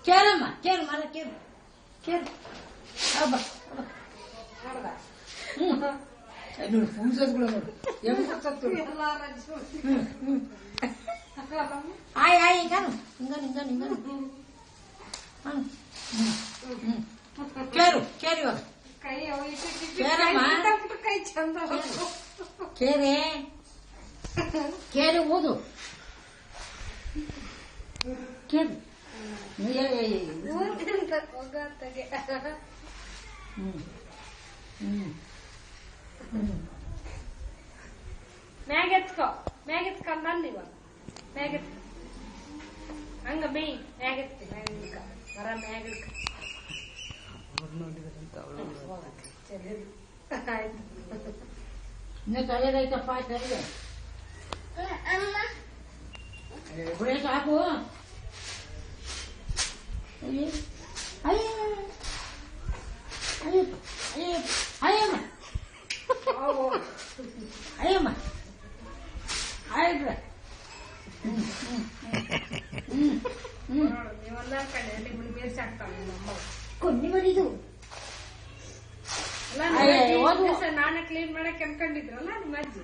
ಕೇಳಮ್ಮ ಕೇಳು ಮರ ಕೇಳು ಕೇಳು ಹಬ್ಬ ನೋಡಿ ಪೂಜೆಗಳು ನೋಡಿ ಆಯ್ ಆಯ್ ಹಿಂಗಾನು ಹಿಂಗಾನು ಹಿಂಗಾನು ಹಿಂಗಾನು ಕೇರು ಕೇರು ಇವಾಗ ಕೇರಮ್ಮ ಕೇರೆ ಕೇರು ಓದು ಕೇಳು ಮ್ಯಾಗೆತ್ಕೊ ಮ್ಯಾಗೆತ್ಕೊಂಡ್ ಇವಾಗ ಮ್ಯಾಗೆತ್ಕೊ ಹಂಗ ಮೇ ಮ್ಯಾಗೆತ್ತಿ ಮರ ಮ್ಯಾಗೆತ್ಕ ಇನ್ನು ತಲೆದೈತಪ್ಪ ಸರಿ ಬಿಡೇ ಸಾಕು ಅಯ್ಯಮ್ಮ ಅಯ್ಯಮ್ಮ ಆಯ್ತು ನೀವಲ್ಲ ಕಡೆ ಮೇರ್ಸಾಕ್ತಾವ ಕೊಂಡಿ ಮಾಡಿದು ನಾನೇ ಕ್ಲೀನ್ ಮಾಡಕ್ ಅನ್ಕೊಂಡಿದ್ರಲ್ಲ ನಿಮ್ಮ ಅಜ್ಜಿ